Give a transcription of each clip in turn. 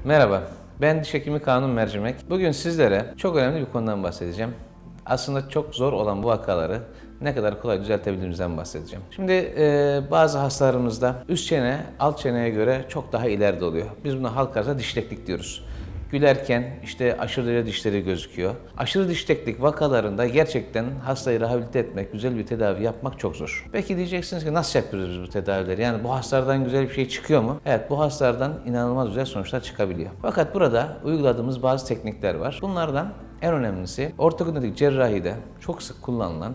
Merhaba, ben diş hekimi Kanun Mercimek. Bugün sizlere çok önemli bir konudan bahsedeceğim. Aslında çok zor olan bu vakaları ne kadar kolay düzeltebildiğimizden bahsedeceğim. Şimdi bazı hastalarımızda üst çene alt çeneye göre çok daha ileride oluyor. Biz buna halk arasında dişleklik diyoruz. Gülerken işte aşırı derece dişleri gözüküyor. Aşırı dişleklik vakalarında gerçekten hastayı rehabilite etmek, güzel bir tedavi yapmak çok zor. Peki diyeceksiniz ki nasıl yapıyoruz biz bu tedavileri? Yani bu hastalardan güzel bir şey çıkıyor mu? Evet, bu hastalardan inanılmaz güzel sonuçlar çıkabiliyor. Fakat burada uyguladığımız bazı teknikler var. Bunlardan en önemlisi ortognodik cerrahide çok sık kullanılan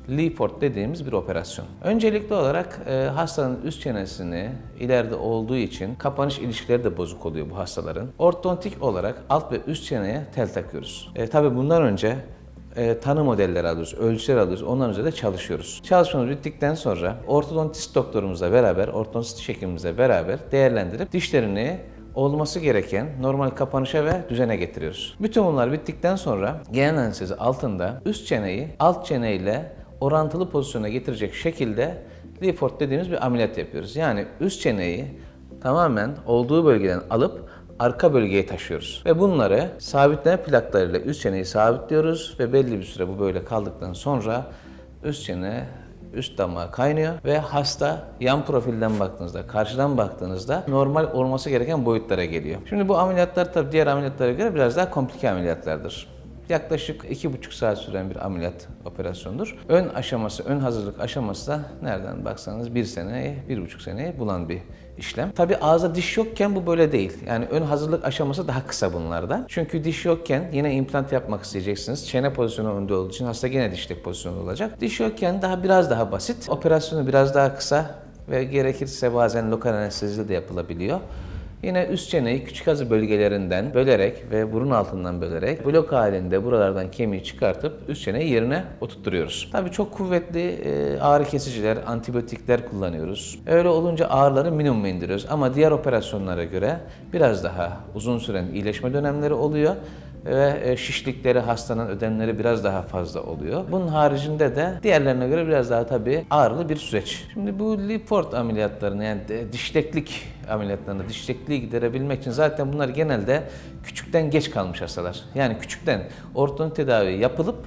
Lee-Ford dediğimiz bir operasyon. Öncelikli olarak hastanın üst çenesini ileride olduğu için kapanış ilişkileri de bozuk oluyor bu hastaların. Ortodontik olarak alt ve üst çeneye tel takıyoruz. Tabii bundan önce tanı modelleri alıyoruz, ölçüler alıyoruz, ondan önce de çalışıyoruz. Çalışmamız bittikten sonra ortodontist doktorumuzla beraber, ortodontist diş hekimimizle beraber değerlendirip dişlerini olması gereken normal kapanışa ve düzene getiriyoruz. Bütün bunlar bittikten sonra genel anestezi altında üst çeneyi alt çeneyle orantılı pozisyona getirecek şekilde Lee-Ford dediğimiz bir ameliyat yapıyoruz. Yani üst çeneyi tamamen olduğu bölgeden alıp arka bölgeye taşıyoruz. Ve bunları sabitleme plaklarıyla üst çeneyi sabitliyoruz ve belli bir süre bu böyle kaldıktan sonra üst çene üst damağa kaynıyor ve hasta yan profilden baktığınızda, karşıdan baktığınızda normal olması gereken boyutlara geliyor. Şimdi bu ameliyatlar tabii diğer ameliyatlara göre biraz daha komplike ameliyatlardır. Yaklaşık 2,5 saat süren bir ameliyat operasyonudur. Ön aşaması, ön hazırlık aşaması da nereden baksanız 1 seneyi, 1,5 seneyi bulan bir işlem. Tabii ağızda diş yokken bu böyle değil. Yani ön hazırlık aşaması daha kısa bunlarda. Çünkü diş yokken yine implant yapmak isteyeceksiniz. Çene pozisyonu önde olduğu için hasta yine dişlik pozisyonu olacak. Diş yokken biraz daha basit. Operasyonu biraz daha kısa ve gerekirse bazen lokal anesteziyle de yapılabiliyor. Yine üst çeneyi küçük hazı bölgelerinden bölerek ve burun altından bölerek blok halinde buralardan kemiği çıkartıp üst çeneyi yerine oturtturuyoruz. Tabii çok kuvvetli ağrı kesiciler, antibiyotikler kullanıyoruz. Öyle olunca ağrıları minimuma indiriyoruz. Ama diğer operasyonlara göre biraz daha uzun süren iyileşme dönemleri oluyor ve şişlikleri, hastanın ödemleri biraz daha fazla oluyor. Bunun haricinde de diğerlerine göre biraz daha tabii ağrılı bir süreç. Şimdi bu Lee-Ford ameliyatlarını yani dişleklik ameliyatlarını, dişlekliği giderebilmek için zaten bunlar genelde küçükten geç kalmış hastalar. Yani küçükten ortodontik tedavi yapılıp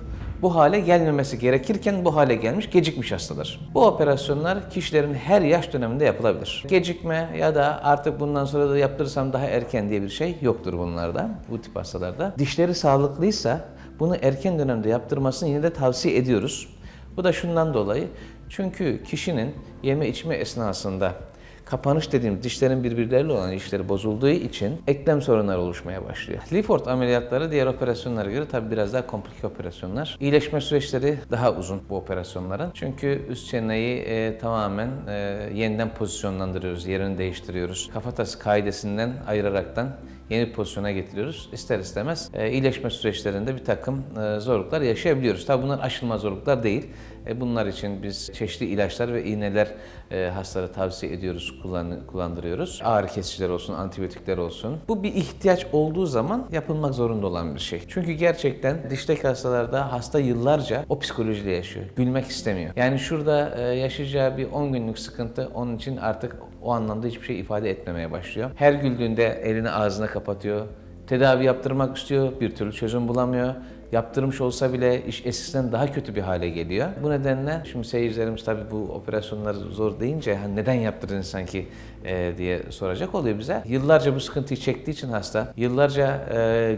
bu hale gelmemesi gerekirken bu hale gelmiş, gecikmiş hastalar. Bu operasyonlar kişilerin her yaş döneminde yapılabilir. Gecikme ya da artık bundan sonra da yaptırırsam daha erken diye bir şey yoktur bunlarda, bu tip hastalarda. Dişleri sağlıklıysa bunu erken dönemde yaptırmasını yine de tavsiye ediyoruz. Bu da şundan dolayı, çünkü kişinin yeme içme esnasında kapanış dediğimiz dişlerin birbirleriyle olan ilişkileri bozulduğu için eklem sorunları oluşmaya başlıyor. Lee-Ford ameliyatları diğer operasyonlara göre tabii biraz daha komplike operasyonlar. İyileşme süreçleri daha uzun bu operasyonların. Çünkü üst çeneyi tamamen yeniden pozisyonlandırıyoruz, yerini değiştiriyoruz. Kafatası kaidesinden ayıraraktan yeni bir pozisyona getiriyoruz. İster istemez iyileşme süreçlerinde bir takım zorluklar yaşayabiliyoruz. Tabii bunlar aşılmaz zorluklar değil. Bunlar için biz çeşitli ilaçlar ve iğneler hastalara tavsiye ediyoruz, kullandırıyoruz. Ağrı kesiciler olsun, antibiyotikler olsun. Bu bir ihtiyaç olduğu zaman yapılmak zorunda olan bir şey. Çünkü gerçekten dişteki hastalarda hasta yıllarca o psikolojiyle yaşıyor. Gülmek istemiyor. Yani şurada yaşayacağı bir 10 günlük sıkıntı onun için artık o anlamda hiçbir şey ifade etmemeye başlıyor. Her güldüğünde elini ağzına kapatıyor. Tedavi yaptırmak istiyor, bir türlü çözüm bulamıyor. Yaptırmış olsa bile iş eskisinden daha kötü bir hale geliyor. Bu nedenle şimdi seyircilerimiz tabii bu operasyonları zor deyince hani neden yaptırdın sanki diye soracak oluyor bize. Yıllarca bu sıkıntıyı çektiği için hasta, yıllarca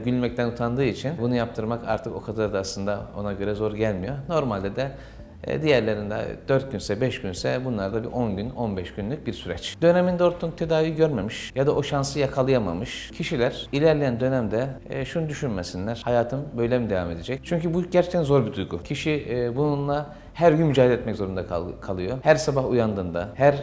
gülmekten utandığı için bunu yaptırmak artık o kadar da aslında ona göre zor gelmiyor. Normalde de diğerlerinde 4 günse 5 günse bunlar da bir 10 gün 15 günlük bir süreç. Döneminde ortodontik tedavi görmemiş ya da o şansı yakalayamamış kişiler ilerleyen dönemde şunu düşünmesinler. Hayatım böyle mi devam edecek? Çünkü bu gerçekten zor bir duygu. Kişi bununla her gün mücadele etmek zorunda kalıyor. Her sabah uyandığında, her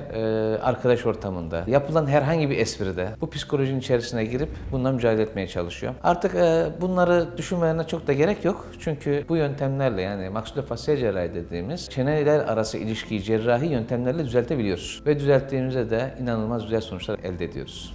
arkadaş ortamında, yapılan herhangi bir espride bu psikolojinin içerisine girip bununla mücadele etmeye çalışıyor. Artık bunları düşünmelerine çok da gerek yok. Çünkü bu yöntemlerle yani maksilofasyal cerrahi dediğimiz çeneler arası ilişkiyi cerrahi yöntemlerle düzeltebiliyoruz. Ve düzelttiğimizde de inanılmaz güzel sonuçlar elde ediyoruz.